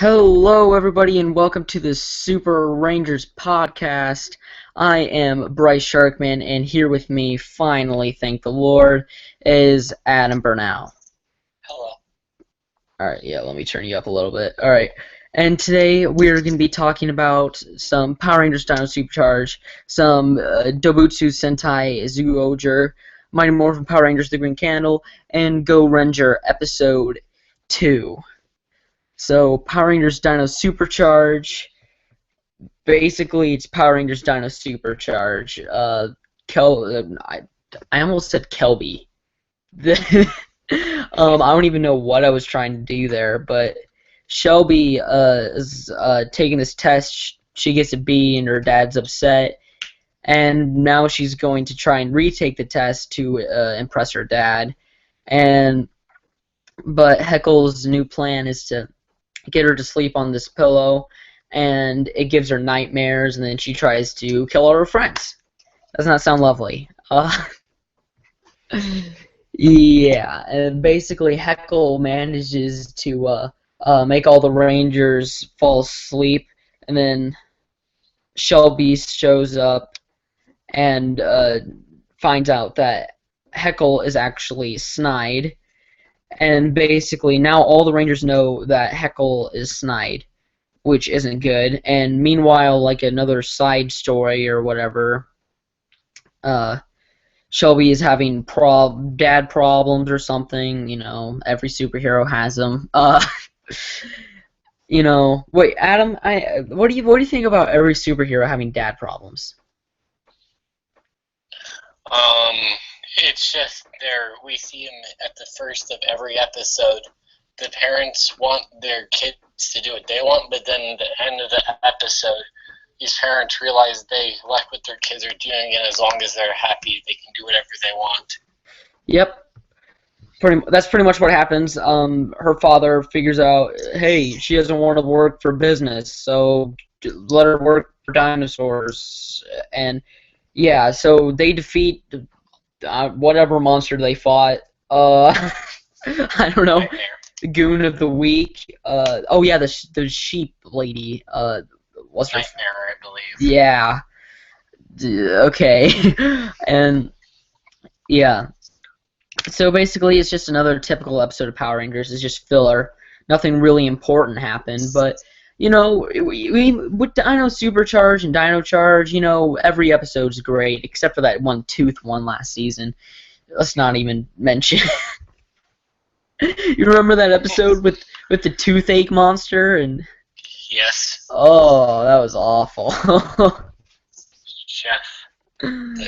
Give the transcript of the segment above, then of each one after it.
Hello, everybody, and welcome to the Super Rangers podcast. I am Bryce Sharkman, and here with me, finally, thank the Lord, is Adam Bernal. Hello. Alright, yeah, let me turn you up a little bit. Alright, and today we're going to be talking about some Power Rangers Dino Supercharge, some Doubutsu Sentai Zyuohger, Mighty Morphin Power Rangers The Green Candle, and Gorenger Episode 2. So, Power Rangers Dino Supercharge, basically it's Power Rangers Dino Supercharge. I almost said Kelby. I don't even know what I was trying to do there, but Shelby is taking this test. She gets a B and her dad's upset, and now she's going to try and retake the test to impress her dad. But Heckle's new plan is to get her to sleep on this pillow, and it gives her nightmares, and then she tries to kill all her friends. Doesn't that sound lovely? Yeah, and basically Heckle manages to make all the Rangers fall asleep, and then Shelby shows up and finds out that Heckle is actually snide. And basically, now all the Rangers know that Heckle is snide, which isn't good. And meanwhile, like another side story or whatever, Shelby is having dad problems or something. You know, every superhero has them. Wait, Adam, what do you think about every superhero having dad problems? It's just we see him at the first of every episode. The parents want their kids to do what they want, but then at the end of the episode, these parents realize they like what their kids are doing, and as long as they're happy, they can do whatever they want. Yep. That's pretty much what happens. Her father figures out, hey, she doesn't want to work for business, so let her work for dinosaurs. And yeah, so they defeat whatever monster they fought. I don't know. Nightmare. The Goon of the Week. Oh yeah, the sheep lady. What's her? Nightmare, I believe. Yeah. Okay. And yeah. So basically, it's just another typical episode of Power Rangers. It's just filler. Nothing really important happened, but you know, we with Dino Supercharge and Dino Charge, you know, every episode's great except for that one tooth one last season. Let's not even mention. You remember that episode with the toothache monster and? Yes. Oh, that was awful. The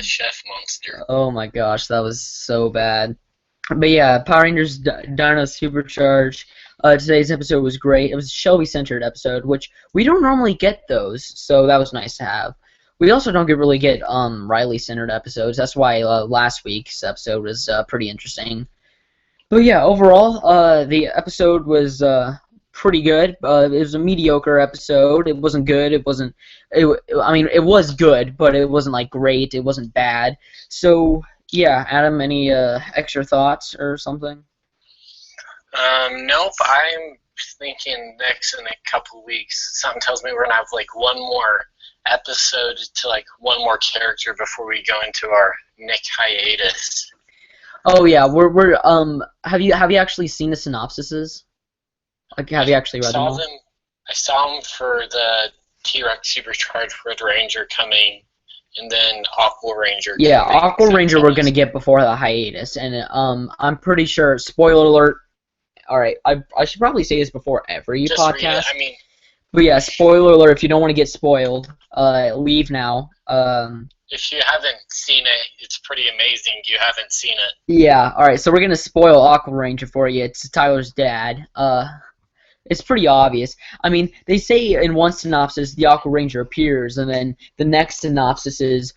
chef monster. Oh my gosh, that was so bad. But yeah, Power Rangers Dino Supercharge. Today's episode was great. It was a Shelby-centered episode, which we don't normally get those, so that was nice to have. We also don't really get Riley-centered episodes. That's why last week's episode was pretty interesting. But yeah, overall, the episode was pretty good. It was a mediocre episode. It wasn't good. It was good, but it wasn't like great. It wasn't bad. So yeah, Adam, any extra thoughts or something? Nope. I'm thinking next in a couple weeks. Something tells me we're gonna have like one more episode to like one more character before we go into our Nick hiatus. Oh yeah, we're have you actually seen the synopsises? Like, have you actually read them all? I saw them for the T-Rex Supercharged Red Ranger coming, and then Aqua Ranger. Yeah, Aqua Ranger we're gonna get before the hiatus, and I'm pretty sure. Spoiler alert. All right, I should probably say this before every Just podcast. read it. I mean, but yeah, spoiler alert. If you don't want to get spoiled, leave now. if you haven't seen it, it's pretty amazing. You haven't seen it. Yeah. All right. So we're gonna spoil Aqua Ranger for you. It's Tyler's dad. It's pretty obvious. I mean, they say in one synopsis the Aqua Ranger appears, and then the next synopsis is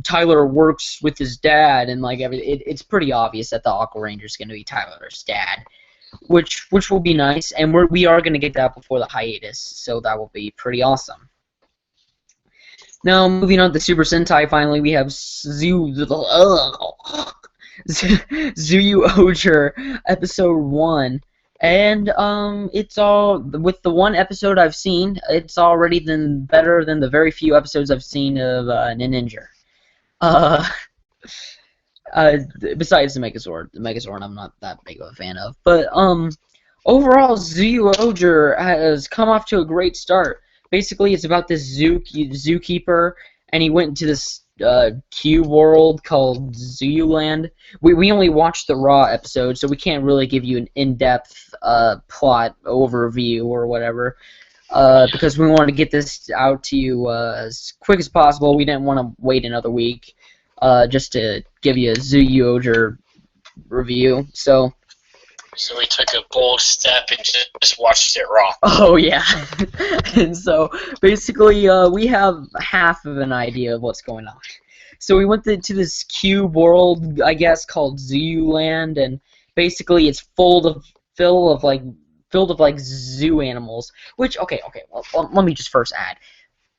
Tyler works with his dad, and like it's pretty obvious that the Aqua Ranger is going to be Tyler's dad, which will be nice, and we are going to get that before the hiatus, so that will be pretty awesome. Now, moving on to Super Sentai, finally we have Zyuohger, Episode 1. And it's all with the one episode I've seen. It's already better than the very few episodes I've seen of Ninja. Uh, uh, Besides the Megazord. The Megazord I'm not that big of a fan of. But overall, Zyuohger has come off to a great start. Basically, it's about this zookeeper, and he went into this cube world called Zooland. We only watched the Raw episode, so we can't really give you an in-depth plot overview or whatever. Because we wanted to get this out to you as quick as possible. We didn't want to wait another week just to give you a Zyuohger review. So we took a bold step and just watched it raw. Oh yeah, and so basically we have half of an idea of what's going on. So we went to this cube world, I guess, called Zooland, and basically it's filled of like zoo animals. Which okay, well, let me just first add,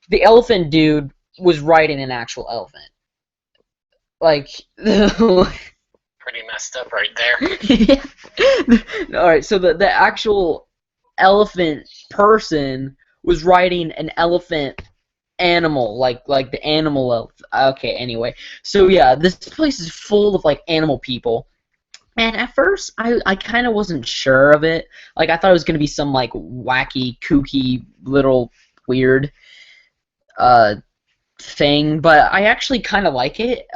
the elephant dude was riding an actual elephant. Like. Pretty messed up right there. Yeah. Alright, so the actual elephant person was riding an elephant animal, like the animal elephant. Okay, anyway. So yeah, this place is full of like animal people. And at first, I kind of wasn't sure of it. Like, I thought it was going to be some like wacky, kooky, little weird thing, but I actually kind of like it.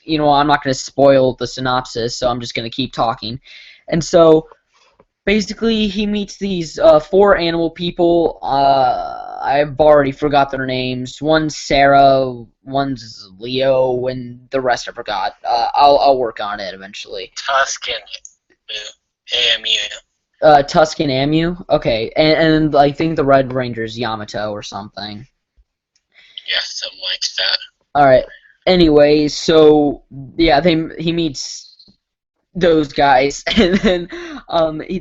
You know, I'm not going to spoil the synopsis, so I'm just going to keep talking. And so, basically, he meets these 4 animal people. I've already forgot their names. One's Sarah, one's Leo, and the rest I forgot. I'll work on it eventually. Tuscan Amu. Tuscan Amu? Okay, and I think the Red Ranger's Yamato or something. Yeah, something like that. Alright. Anyway, so yeah, he meets those guys, and then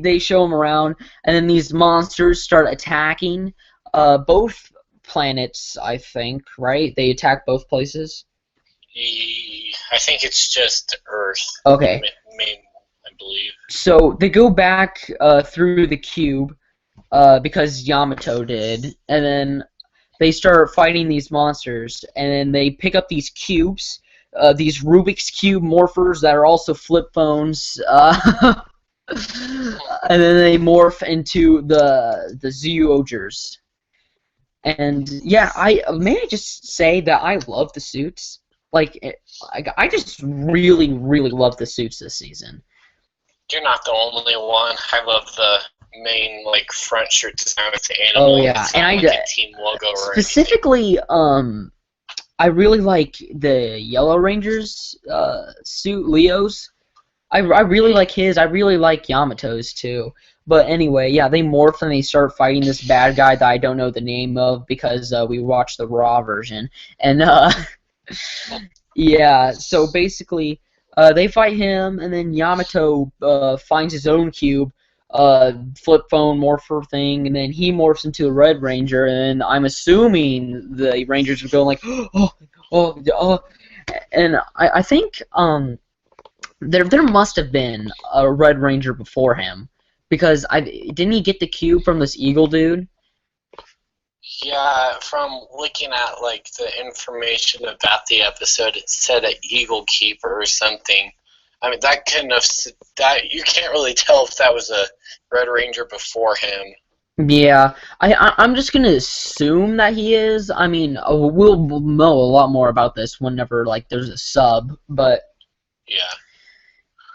they show him around, and then these monsters start attacking both planets. I think, right? They attack both places. I think it's just Earth. Okay. I believe. So they go back through the cube because Yamato did, and then they start fighting these monsters, and then they pick up these cubes, these Rubik's Cube morphers that are also flip phones, and then they morph into the Zyuohgers. And yeah, may I just say that I love the suits. Like, I just really love the suits this season. You're not the only one. I love the main front shirt design with the animal. Oh yeah, and team logo specifically, I really like the Yellow Ranger's suit, Leo's. I really like his. I really like Yamato's too. But anyway, yeah, they morph and they start fighting this bad guy that I don't know the name of because we watched the Raw version. And yeah, so basically they fight him, and then Yamato finds his own cube, flip phone morpher thing, and then he morphs into a Red Ranger, and I'm assuming the Rangers are going like, oh, and I think there must have been a Red Ranger before him, because didn't he get the cube from this eagle dude? Yeah, from looking at the information about the episode, it said an eagle keeper or something. I mean, that couldn't have. That you can't really tell if that was a Red Ranger before him. Yeah, I'm just gonna assume that he is. I mean, we'll know a lot more about this whenever there's a sub, but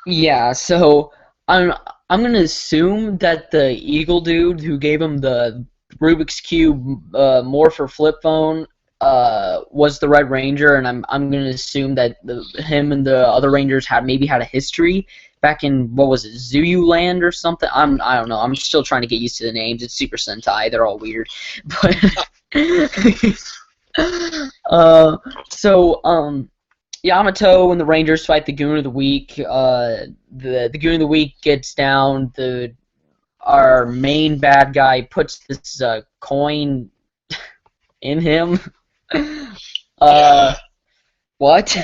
yeah. So I'm gonna assume that the eagle dude who gave him the Rubik's Cube morpher flip phone was the Red Ranger, and I'm gonna assume that him and the other Rangers maybe had a history back in, what was it, Zooland or something? I don't know. I'm still trying to get used to the names. It's Super Sentai. They're all weird. But Yamato and the Rangers fight the Goon of the Week. The Goon of the Week gets down. Our main bad guy puts this coin in him. What?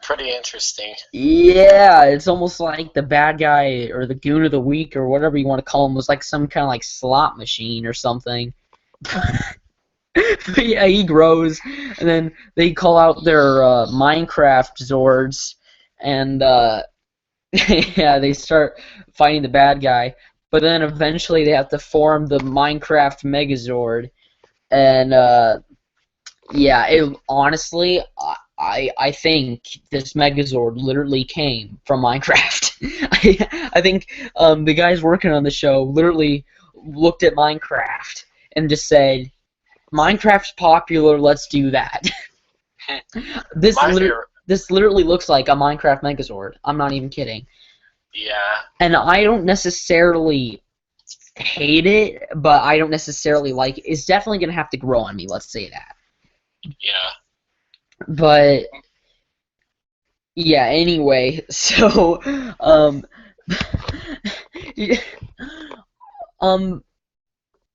Pretty interesting. Yeah, it's almost like the bad guy or the goon of the week or whatever you want to call him was like some kind of like slot machine or something. But yeah, he grows, and then they call out their Minecraft Zords, and yeah, they start fighting the bad guy. But then eventually they have to form the Minecraft Megazord, and yeah, honestly, I think this Megazord literally came from Minecraft. I think the guys working on the show literally looked at Minecraft and just said, Minecraft's popular, let's do that. This this literally looks like a Minecraft Megazord. I'm not even kidding. Yeah. And I don't necessarily hate it, but I don't necessarily like it. It's definitely going to have to grow on me, let's say that. Yeah. But yeah, anyway, so um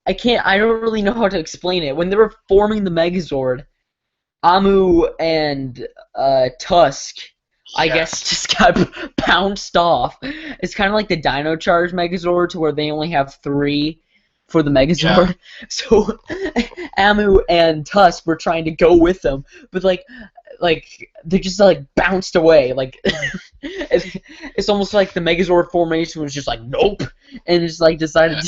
I don't really know how to explain it. When they were forming the Megazord, Amu and Tusk, I guess, just got bounced off. It's kind of like the Dino Charge Megazord, to where they only have 3 for the Megazord. Yeah. So Amu and Tusk were trying to go with them, but like they just like bounced away. Like it's almost like the Megazord formation was just like nope, and just like decided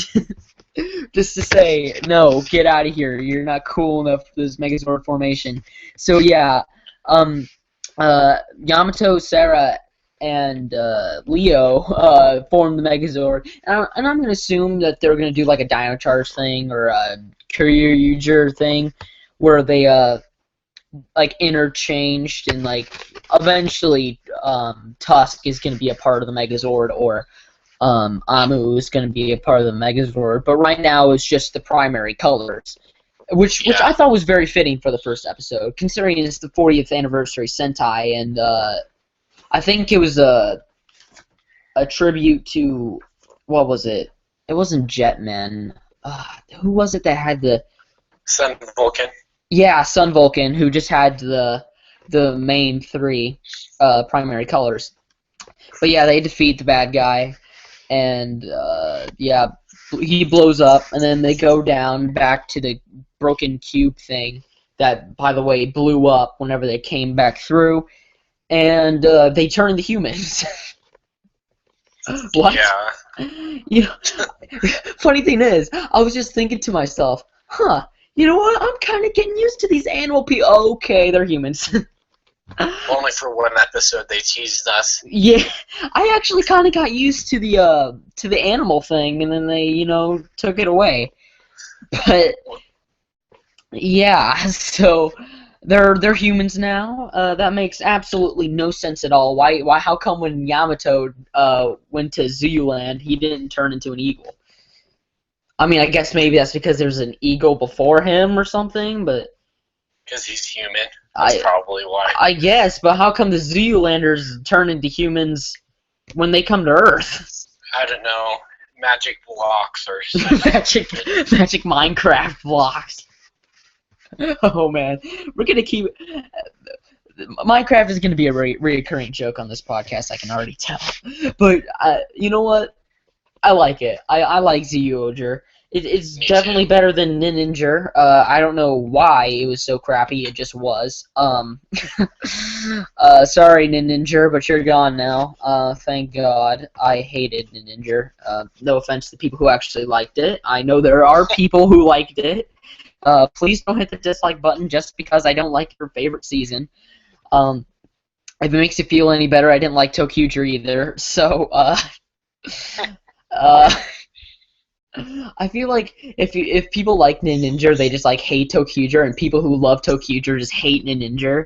just to say no, get out of here. You're not cool enough for this Megazord formation. So yeah, Yamato, Sarah, and Leo formed the Megazord, and I'm gonna assume that they're gonna do like a Dino Charge thing or a Kyryuger thing, where they like interchanged, and like eventually Tusk is gonna be a part of the Megazord, or Amu is gonna be a part of the Megazord. But right now it's just the primary colors. Which I thought was very fitting for the first episode, considering it's the 40th anniversary Sentai, and I think it was a tribute to, what was it? It wasn't Jetman. Who was it that had the Sun Vulcan? Yeah, Sun Vulcan, who just had the main 3 primary colors. But yeah, they defeat the bad guy, and yeah, he blows up, and then they go down back to the broken cube thing that, by the way, blew up whenever they came back through, and they turn into humans. What? Yeah. You know, funny thing is, I was just thinking to myself, huh, you know what, I'm kind of getting used to these animal people. Okay, they're humans. Only for one episode they teased us. Yeah, I actually kind of got used to the animal thing, and then they, took it away. But yeah, so they're humans now. That makes absolutely no sense at all. Why? How come when Yamato went to Zuyuland, he didn't turn into an eagle? I mean, I guess maybe that's because there's an eagle before him or something, but because he's human. That's probably why. I guess, but how come the Zuyulanders turn into humans when they come to Earth? I don't know. Magic blocks or something. magic Minecraft blocks. Oh man, we're gonna keep. Minecraft is gonna be a reoccurring joke on this podcast. I can already tell. But you know what? I like it. I like Zyuohger. It's definitely better than Ninja. I don't know why it was so crappy. It just was. Sorry, Ninja, but you're gone now. Thank God. I hated Ninja. No offense to people who actually liked it. I know there are people who liked it. Please don't hit the dislike button just because I don't like your favorite season. If it makes you feel any better, I didn't like ToQger either. So, I feel like if people like Ninja, they just like hate ToQger, and people who love ToQger just hate Ninja.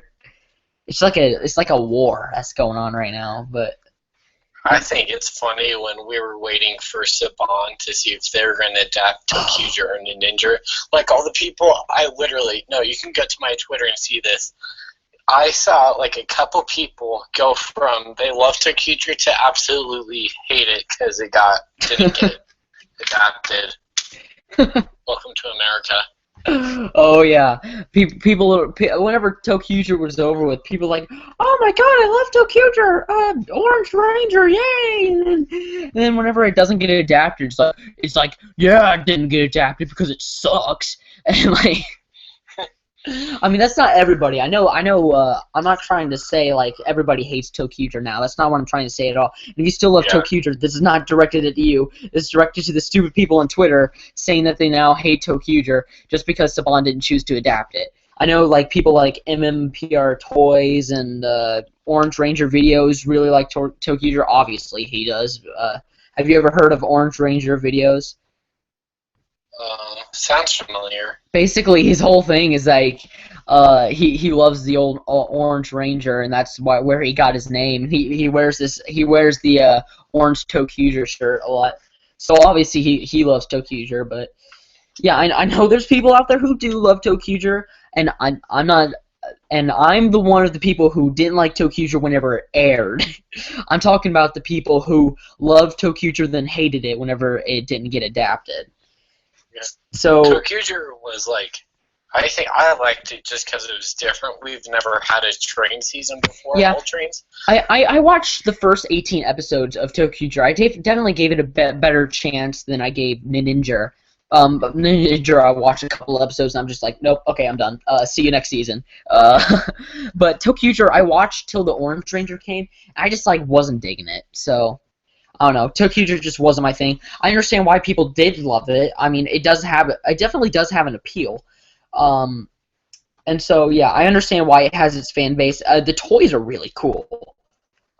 It's like a war that's going on right now. But I think it's funny when we were waiting for Saban to see if they were going to adapt ToQger or Ninja. Like all the people, you can go to my Twitter and see this. I saw like a couple people go from they love ToQger to absolutely hate it because it didn't get adapted. Welcome to America. Oh yeah, people. Whenever ToQger was over with, people were like, "Oh my God, I love ToQger! Orange Ranger, yay!" And then whenever it doesn't get adapted, it's like, yeah, it didn't get adapted because it sucks. And like, I mean, that's not everybody. I know. I'm not trying to say like everybody hates ToQger now. That's not what I'm trying to say at all. If you still love ToQger, this is not directed at you. This is directed to the stupid people on Twitter saying that they now hate ToQger just because Saban didn't choose to adapt it. I know like people like MMPR Toys and Orange Ranger videos really like ToQger. Obviously, he does. Have you ever heard of Orange Ranger videos? Sounds familiar. Basically, his whole thing is like, he loves the old Orange Ranger, and that's where he got his name. He wears the orange ToQger shirt a lot. So obviously he loves ToQger, but yeah, I know there's people out there who do love ToQger, and I'm not. And I'm the one of the people who didn't like ToQger whenever it aired. I'm talking about the people who loved ToQger then hated it whenever it didn't get adapted. Yeah. So ToQger was like, I think I liked it just because it was different. We've never had a train season before. Yeah. All trains. I watched the first 18 episodes of ToQger. I definitely gave it a better chance than I gave Ninja. But Ninja, I watched a couple episodes and I'm just like, nope, okay, I'm done. See you next season. But ToQger, I watched till the Orange Ranger came. I just like wasn't digging it. So I don't know. ToQger just wasn't my thing. I understand why people did love it. I mean, it definitely does have an appeal. And so yeah, I understand why it has its fan base. The toys are really cool.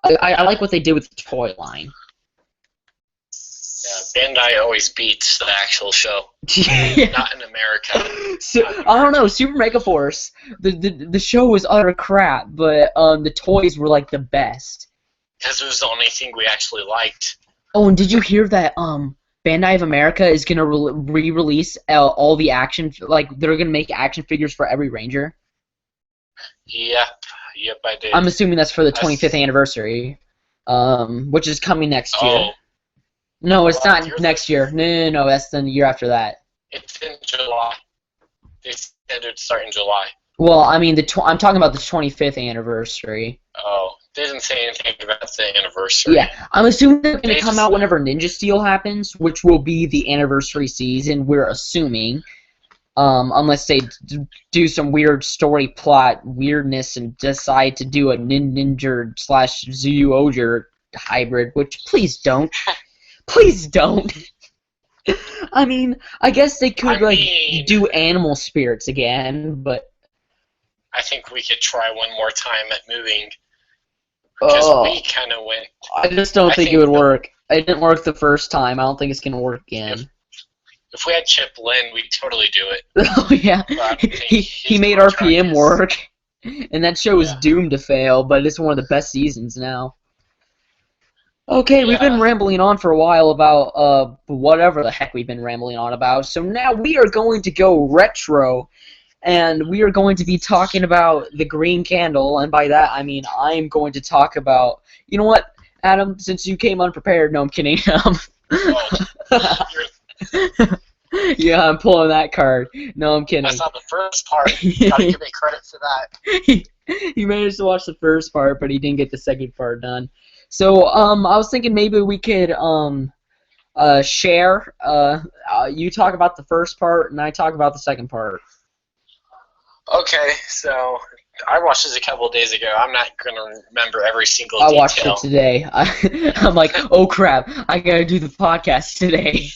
I like what they did with the toy line. Yeah, Bandai always beats the actual show. Not in America. So, I don't know, Super Mega Force. The show was utter crap, but the toys were like the best. Because it was the only thing we actually liked. Oh, and did you hear that Bandai of America is gonna re-release all the action, like they're gonna make action figures for every Ranger? Yep, I did. I'm assuming that's for the 25th anniversary, which is coming next year. Oh. No, it's not next year. No, that's the year after that. It's in July. They said it'd start in July. Well, I mean, I'm talking about the 25th anniversary. Oh, they didn't say anything about the anniversary. Yeah, I'm assuming they're going to come out whenever Ninja Steel happens, which will be the anniversary season, we're assuming. Unless they do some weird story plot weirdness and decide to do a Ninja / Zyuohger hybrid, which please don't. Please don't. I mean, I guess they could do animal spirits again, but I think we could try one more time at moving. Because we kind of went. I just don't think it would work. It didn't work the first time. I don't think it's gonna work again. If we had Chip Lynn, we'd totally do it. Oh yeah, he made RPM work, and that show is doomed to fail. But it's one of the best seasons now. Okay, we've been rambling on for a while about whatever the heck we've been rambling on about. So now we are going to go retro, and we are going to be talking about the Green Candle, and by that I mean I'm going to talk about. You know what, Adam? Since you came unprepared, no, I'm kidding. Yeah, I'm pulling that card. No, I'm kidding. That's not the first part. You gotta give me credit for that. He managed to watch the first part, but he didn't get the second part done. So, I was thinking maybe we could, share. You talk about the first part, and I talk about the second part. Okay, so I watched this a couple of days ago. I'm not gonna remember every single detail. I watched it today. I'm like, oh crap, I gotta do the podcast today.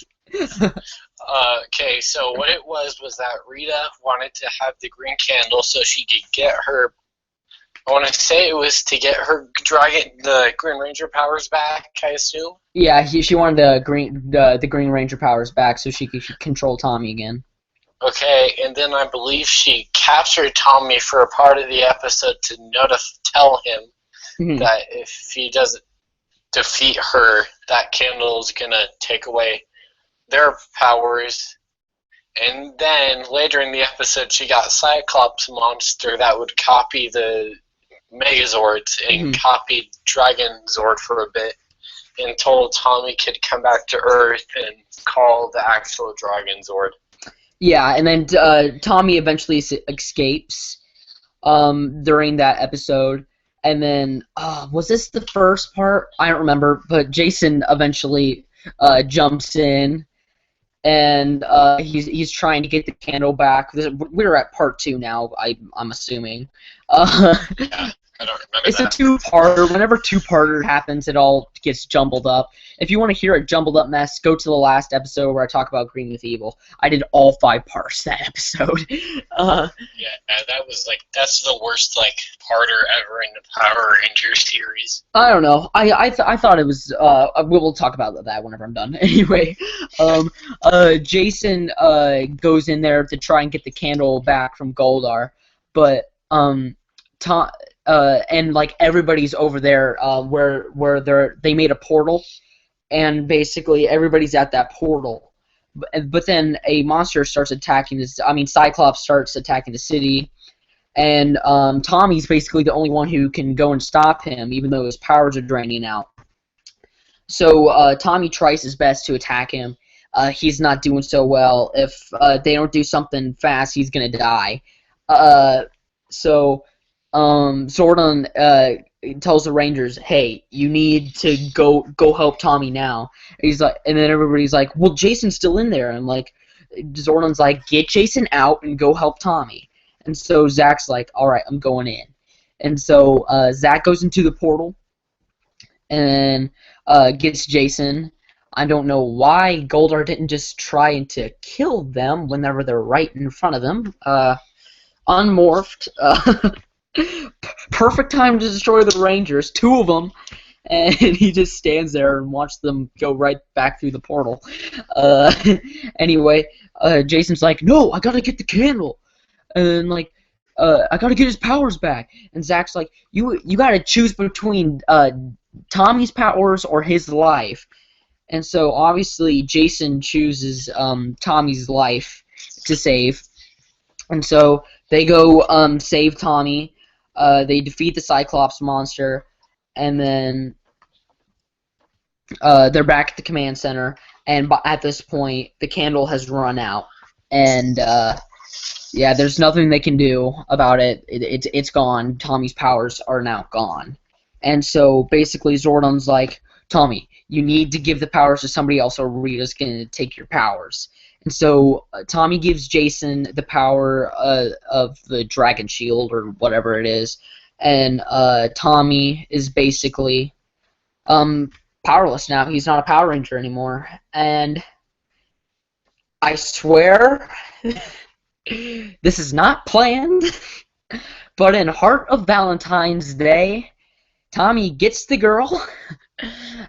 Okay, so what it was that Rita wanted to have the green candle so she could get her. I want to say it was to get her the Green Ranger powers back, I assume. Yeah, she wanted the Green Ranger powers back so she could control Tommy again. Okay, and then I believe she captured Tommy for a part of the episode to tell him that if he doesn't defeat her, that candle's gonna take away their powers. And then later in the episode, she got Cyclops monster that would copy the Megazords and copied Dragon Zord for a bit, and told Tommy could come back to Earth and call the actual Dragon Zord. Yeah, and then Tommy eventually escapes during that episode. And then, was this the first part? I don't remember, but Jason eventually jumps in, and he's trying to get the candle back. We're at part 2 now, I'm assuming. Yeah, I don't remember It's that. a two-parter. Whenever two-parter happens, it all gets jumbled up. If you want to hear a jumbled up mess, go to the last episode where I talk about Green with Evil. I did all 5 parts that episode. Yeah, that's the worst parter ever in the Power Rangers series. I don't know. I thought it was. We'll talk about that whenever I'm done. Anyway, Jason goes in there to try and get the candle back from Goldar, but Tom. And everybody's over there where they made a portal, and basically everybody's at that portal. But then a monster starts attacking this. I mean, Cyclops starts attacking the city, and Tommy's basically the only one who can go and stop him, even though his powers are draining out. So Tommy tries his best to attack him. He's not doing so well. If they don't do something fast, he's gonna die. So Zordon tells the Rangers, "Hey, you need to go help Tommy now." He's like, and then everybody's like, "Well, Jason's still in there." And Zordon's like, "Get Jason out and go help Tommy." And so Zach's like, "All right, I'm going in." And so Zach goes into the portal and gets Jason. I don't know why Goldar didn't just try to kill them whenever they're right in front of them. Unmorphed. Perfect time to destroy the Rangers, 2 of them, and he just stands there and watches them go right back through the portal. Anyway, Jason's like, "No, I gotta get the candle," and I gotta get his powers back. And Zach's like, "You gotta choose between Tommy's powers or his life." And so obviously Jason chooses Tommy's life to save, and so they go save Tommy. They defeat the Cyclops monster, and then they're back at the command center. And at this point, the candle has run out, and yeah, there's nothing they can do about it. It's gone. Tommy's powers are now gone, and so basically Zordon's like, "Tommy, you need to give the powers to somebody else, or Rita's gonna take your powers." And so Tommy gives Jason the power of the Dragon Shield, or whatever it is, and Tommy is basically powerless now. He's not a Power Ranger anymore. And I swear, this is not planned, but in Heart of Valentine's Day, Tommy gets the girl,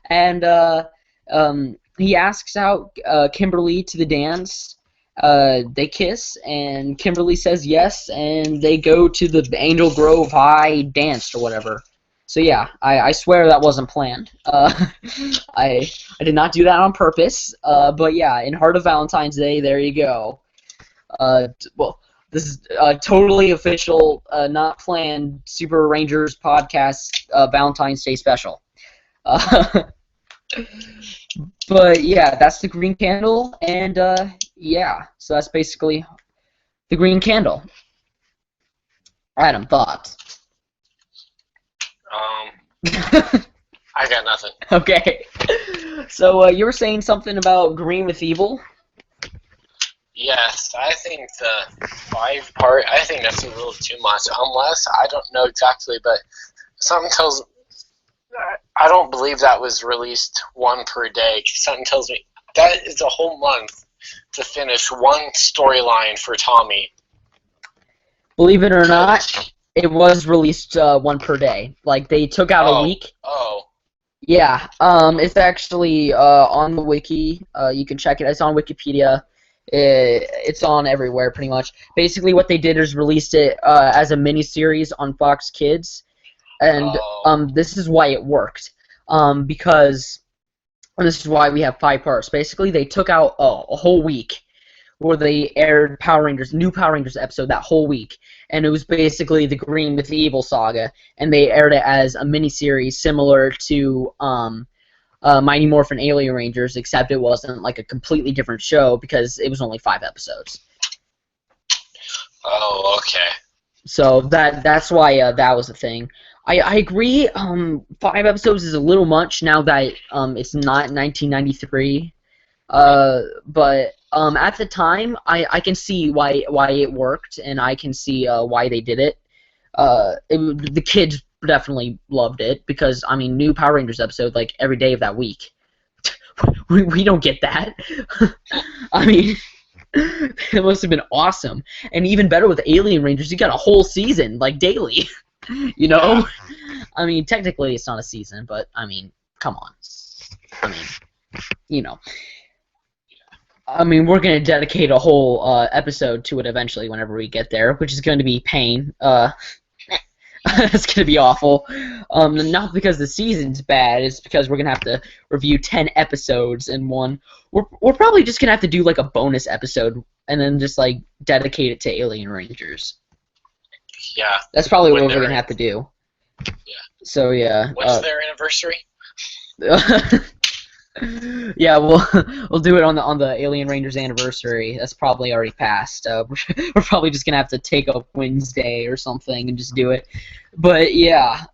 and he asks out Kimberly to the dance. They kiss, and Kimberly says yes, and they go to the Angel Grove High dance or whatever. So yeah, I swear that wasn't planned. I did not do that on purpose. But yeah, in Heart of Valentine's Day, there you go. Well, this is totally official, not planned Super Rangers podcast Valentine's Day special. But yeah, that's the green candle, and yeah, so that's basically the green candle. Adam, thoughts? I got nothing. Okay. So you were saying something about Green with Evil? Yes, I think the 5-part, I think that's a little too much, unless, I don't know exactly, but something tells I don't believe that was released 1 per day. Something tells me that is a whole month to finish one storyline for Tommy. Believe it or not, it was released 1 per day. Like, they took out a week. Oh. Yeah, it's actually on the wiki. You can check it. It's on Wikipedia. It's on everywhere, pretty much. Basically, what they did is released it as a miniseries on Fox Kids. And this is why it worked, because this is why we have 5 parts. Basically, they took out a whole week where they aired new Power Rangers episode that whole week, and it was basically the Green with the Evil saga, and they aired it as a miniseries similar to Mighty Morphin Alien Rangers, except it wasn't like a completely different show because it was only 5 episodes. Oh, okay. So that's why that was a thing. I agree. 5 episodes is a little much now that it's not 1993. But at the time, I can see why it worked, and I can see why they did it. The kids definitely loved it because I mean, new Power Rangers episode like every day of that week. we don't get that. I mean, it must have been awesome, and even better with Alien Rangers. You got a whole season like daily. You know, I mean, technically it's not a season, but I mean, come on. I mean, you know. I mean, we're going to dedicate a whole episode to it eventually whenever we get there, which is going to be pain. It's going to be awful. Not because the season's bad, it's because we're going to have to review 10 episodes in one. We're probably just going to have to do like a bonus episode and then just like dedicate it to Alien Rangers. Yeah. That's probably what we're going to have to do. Yeah. So, yeah. When's their anniversary? Yeah, we'll do it on the Alien Rangers anniversary. That's probably already passed. We're probably just gonna have to take a Wednesday or something and just do it. But yeah,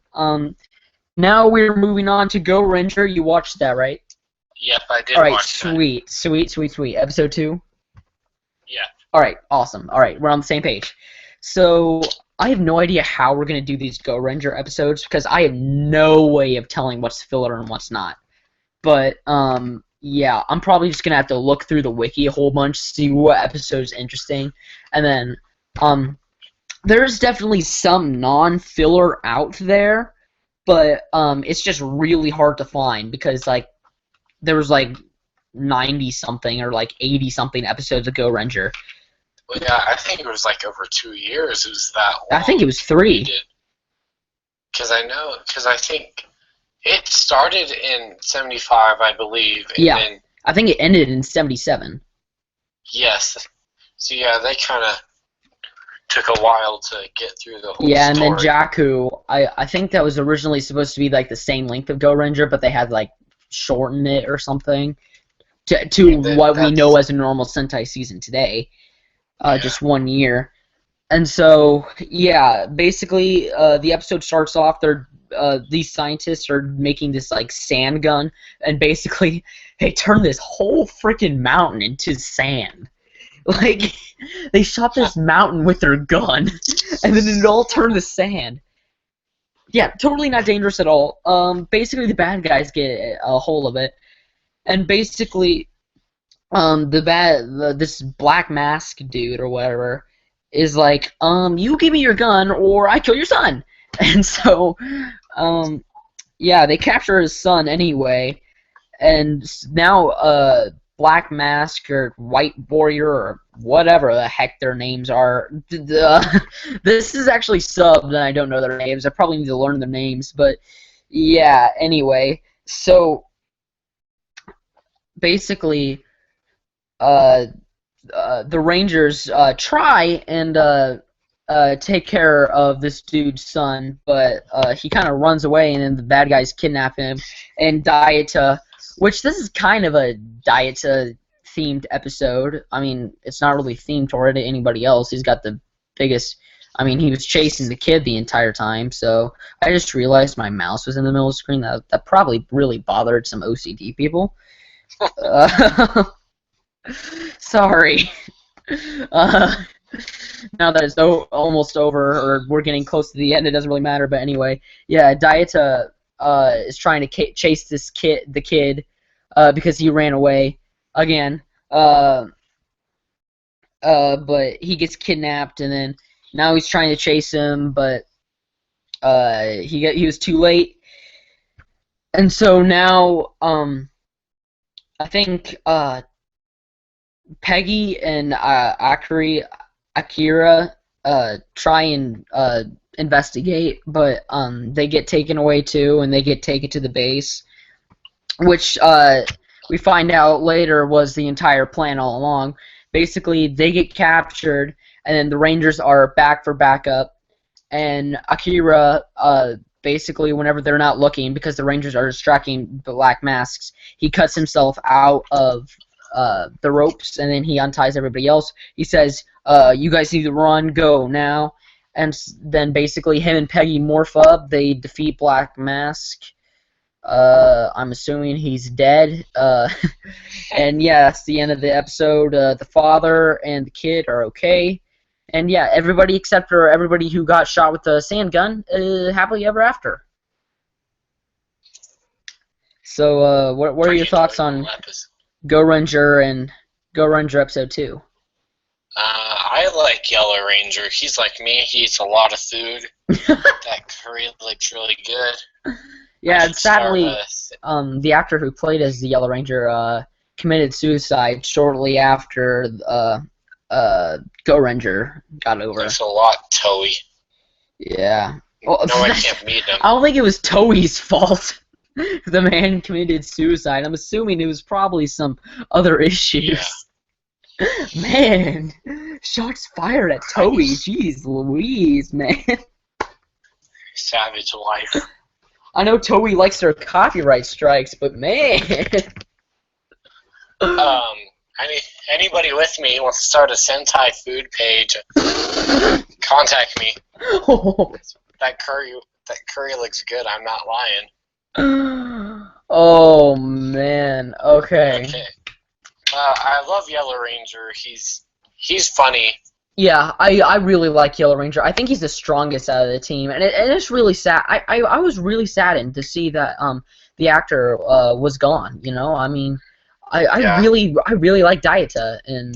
now we're moving on to Go Ranger. You watched that, right? Yep, I did. All right, watch that. sweet. Episode 2. Yeah. All right, awesome. All right, we're on the same page. So I have no idea how we're gonna do these Go Ranger episodes because I have no way of telling what's filler and what's not. But, yeah, I'm probably just going to have to look through the wiki a whole bunch, see what episode's interesting, and then, there's definitely some non-filler out there, but, it's just really hard to find, because, like, there was, like, 90-something or, like, 80-something episodes of Go Ranger. Well, yeah, I think it was, like, over 2 years it was that long. I think it was 3. Because I think... It started in 75, I believe. And yeah, then, I think it ended in 77. Yes. So, yeah, they kind of took a while to get through the whole Yeah, and story. then Jakku, I think that was originally supposed to be, like, the same length of Go Ranger, but they had, like, shortened it or something to what we know as a normal Sentai season today. Just 1 year. And so, yeah, basically, the episode starts off, these scientists are making this like sand gun, and basically they turn this whole freaking mountain into sand. Like they shot this mountain with their gun, and then it all turned to sand. Yeah, totally not dangerous at all. Basically the bad guys get a hold of it, and basically, this black mask dude or whatever is like, you give me your gun or I kill your son. And so, yeah, they capture his son anyway, and now, Black Mask or White Warrior or whatever the heck their names are. This is actually subbed, and I don't know their names. I probably need to learn their names, but yeah. Anyway, so basically, the Rangers try and take care of this dude's son, but he kind of runs away, and then the bad guys kidnap him. And Dieta, which this is kind of a Dieta-themed episode. I mean, it's not really themed toward anybody else. He's got the biggest... I mean, he was chasing the kid the entire time, so I just realized my mouse was in the middle of the screen. That probably really bothered some OCD people. Sorry. Now that it's almost over, or we're getting close to the end, it doesn't really matter. But anyway, yeah, Dieta is trying to chase the kid, because he ran away again. But he gets kidnapped, and then now he's trying to chase him, but he was too late. And so now, I think Peggy and Akira try and investigate, but they get taken away too, and they get taken to the base, which we find out later was the entire plan all along. Basically, they get captured, and then the Rangers are back for backup, and Akira basically, whenever they're not looking, because the Rangers are distracting Black Masks, he cuts himself out of the ropes, and then he unties everybody else. He says, you guys need to run, go now. And then basically him and Peggy morph up. They defeat Black Mask. I'm assuming he's dead. And yeah, that's the end of the episode. The father and the kid are okay. And yeah, everybody except for everybody who got shot with the sand gun, happily ever after. So, what are your thoughts on Gorenger and Gorenger episode 2? I like Yellow Ranger. He's like me. He eats a lot of food. That curry looks really good. Yeah, and sadly, the actor who played as the Yellow Ranger committed suicide shortly after Gorenger got over. Thanks a lot, Toei. Yeah. Well, no, I can't meet him. I don't think it was Toei's fault. The man committed suicide. I'm assuming it was probably some other issues. Yeah. Man, shots fired at Toei. Jeez Louise, man. Savage life. I know Toei likes their copyright strikes, but man. Anybody with me wants to start a Sentai food page, contact me. Oh. That curry looks good. I'm not lying. Oh man. Okay. I love Yellow Ranger. He's funny. Yeah, I really like Yellow Ranger. I think he's the strongest out of the team, and it's really sad. I was really saddened to see that the actor was gone. You know, I mean, I really like Daita and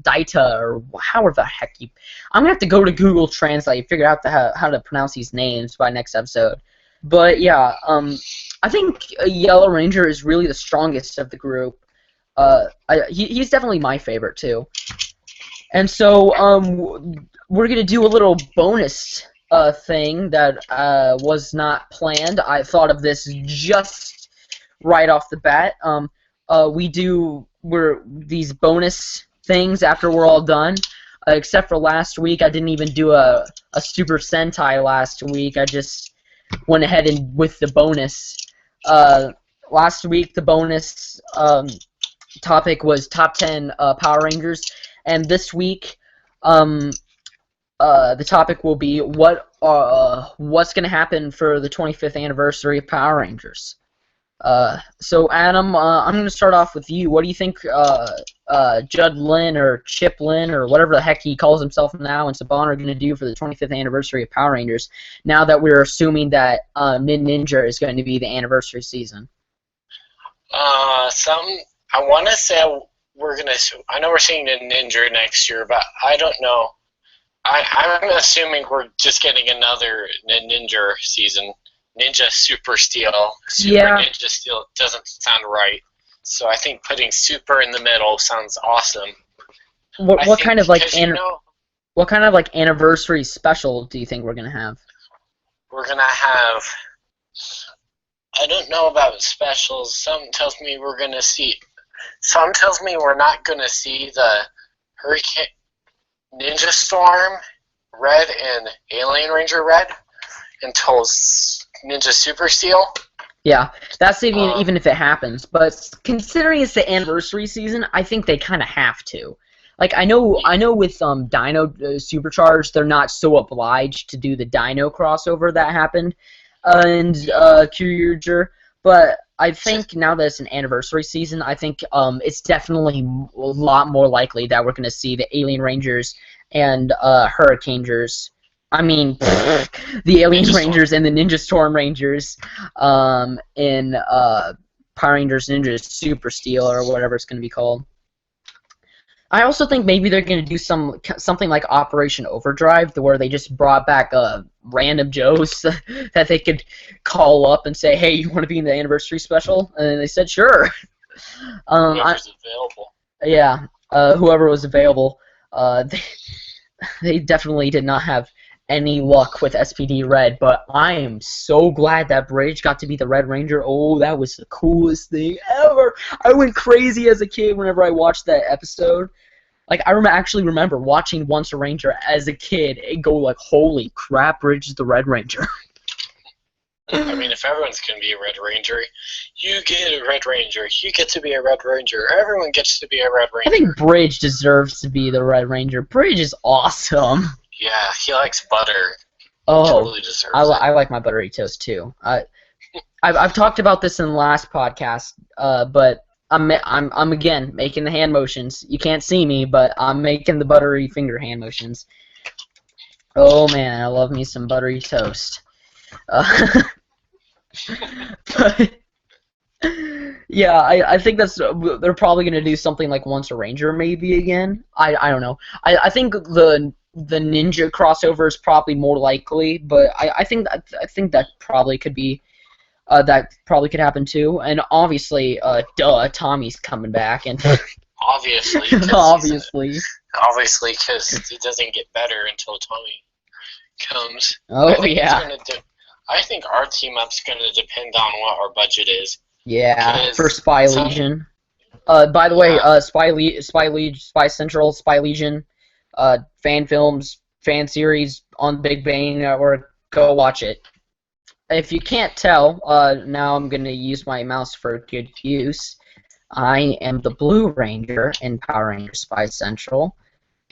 Daita or however the heck you. I'm gonna have to go to Google Translate, figure out how to pronounce these names by next episode. But yeah, I think Yellow Ranger is really the strongest of the group. He's definitely my favorite too. And so we're gonna do a little bonus thing that was not planned. I thought of this just right off the bat. We're these bonus things after we're all done. Except for last week, I didn't even do a Super Sentai last week. I just went ahead and with the bonus. Last week, the bonus topic was top 10 Power Rangers. And this week, the topic will be what's going to happen for the 25th anniversary of Power Rangers. So Adam, I'm going to start off with you. What do you think Judd Lin or Chip Lin or whatever the heck he calls himself now and Saban are going to do for the 25th anniversary of Power Rangers? Now that we're assuming that Ninja is going to be the anniversary season. I want to say. I know we're seeing a Ninja next year, but I don't know. I'm assuming we're just getting another Ninja season. Ninja Super Steel. Ninja Steel doesn't sound right. So I think putting Super in the middle sounds awesome. What kind of anniversary special do you think we're gonna have? We're gonna have. I don't know about specials. Some tells me we're gonna see. Some tells me we're not going to see the Hurricane Ninja Storm Red and Alien Ranger Red until Ninja Super Steel. Yeah, that's even if it happens. But considering it's the anniversary season, I think they kind of have to. Like I know with Dino Supercharged, they're not so obliged to do the Dino crossover that happened and Kyuger, but I think now that it's an anniversary season, I think it's definitely a lot more likely that we're going to see the Alien Rangers and Hurricanegers. I mean, the Alien Rangers and the Ninja Storm Rangers in Power Rangers Ninja Super Steel or whatever it's going to be called. I also think maybe they're going to do something like Operation Overdrive, where they just brought back random Joes that they could call up and say, "Hey, you want to be in the anniversary special?" And they said, "Sure." Whoever's available. Yeah, whoever was available. They definitely did not have any luck with SPD Red, but I am so glad that Bridge got to be the Red Ranger. Oh, that was the coolest thing ever. I went crazy as a kid whenever I watched that episode. Like, I actually remember watching Once a Ranger as a kid and go like, holy crap, Bridge is the Red Ranger. I mean, if everyone's going to be a Red Ranger, you get a Red Ranger. You get to be a Red Ranger. Everyone gets to be a Red Ranger. I think Bridge deserves to be the Red Ranger. Bridge is awesome. Yeah, he likes butter. Oh, Totally deserves it. I like my buttery toast too. I've talked about this in the last podcast, but I'm again making the hand motions. You can't see me, but I'm making the buttery finger hand motions. Oh man, I love me some buttery toast. But yeah, I think they're probably gonna do something like Once a Ranger maybe again. I don't know. I think the ninja crossover is probably more likely, but I think that probably could be. That probably could happen too, and obviously, Tommy's coming back, and Obviously. obviously, Because it doesn't get better until Tommy comes. oh yeah, I think our team up's going to depend on what our budget is. yeah, for Spy Legion. By the way, Spy Central, Spy Legion, fan films, fan series on Big Bang Network. Go watch it. If you can't tell, now I'm going to use my mouse for good use. I am the Blue Ranger in Power Rangers Spy Central,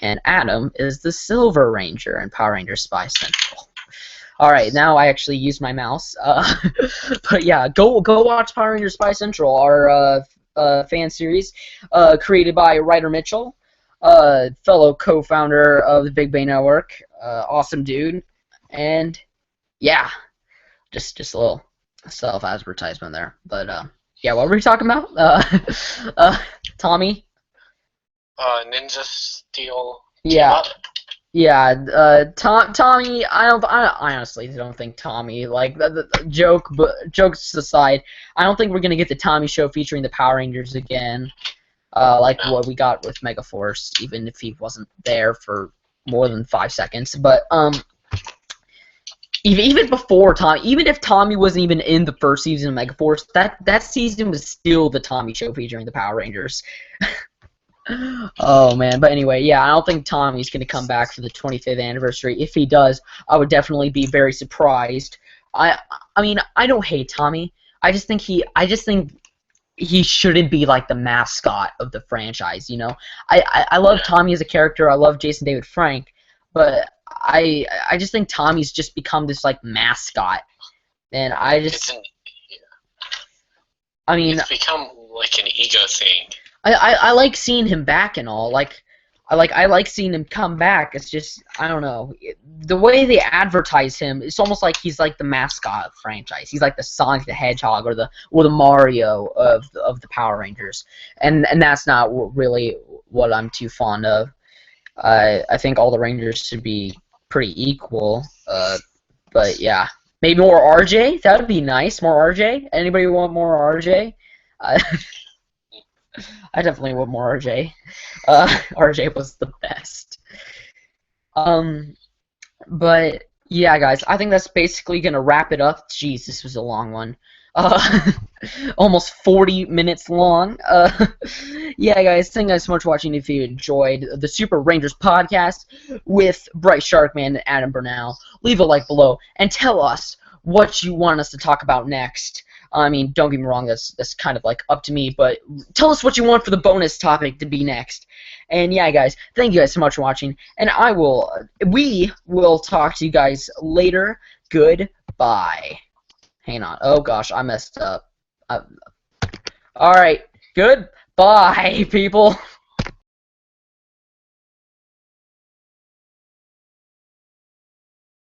and Adam is the Silver Ranger in Power Rangers Spy Central. Alright, now I actually use my mouse. But yeah, go watch Power Rangers Spy Central, our fan series, created by Ryder Mitchell, fellow co-founder of the Big Bang Network. Awesome dude. And yeah. Just a little self-advertisement there, but yeah, what were we talking about? Tommy. Ninja Steel. Yeah, Tommy. I honestly don't think Tommy. Like the jokes aside, I don't think we're gonna get the Tommy show featuring the Power Rangers again. Like what we got with Megaforce, even if he wasn't there for more than 5 seconds, but Even before Tommy, even if Tommy wasn't even in the first season of Megaforce, that season was still the Tommy show featuring the Power Rangers. Oh man, but anyway, yeah, I don't think Tommy's gonna come back for the 25th anniversary. If he does, I would definitely be very surprised. I mean, I don't hate Tommy. I just think he shouldn't be like the mascot of the franchise. You know, I love Tommy as a character. I love Jason David Frank, but I just think Tommy's just become this like mascot, and it's become like an ego thing. I like seeing him back and all. I like seeing him come back. It's just I don't know the way they advertise him. It's almost like he's like the mascot of the franchise. He's like the Sonic the Hedgehog or the Mario of the Power Rangers, and that's not really what I'm too fond of. I think all the Rangers should be pretty equal, but yeah, maybe more RJ. That would be nice. More RJ. Anybody want more RJ? I definitely want more RJ. RJ was the best. But yeah, guys, I think that's basically gonna wrap it up. Jeez, this was a long one. Almost 40 minutes long. Yeah, guys, thank you guys so much for watching. If you enjoyed the Super Rangers podcast with Bryce Sharkman and Adam Bernal, leave a like below and tell us what you want us to talk about next. I mean, don't get me wrong, that's kind of like up to me, but tell us what you want for the bonus topic to be next. And yeah, guys, thank you guys so much for watching, and we will talk to you guys later. Goodbye. Hang on. Oh gosh, I messed up. Alright. Goodbye, people.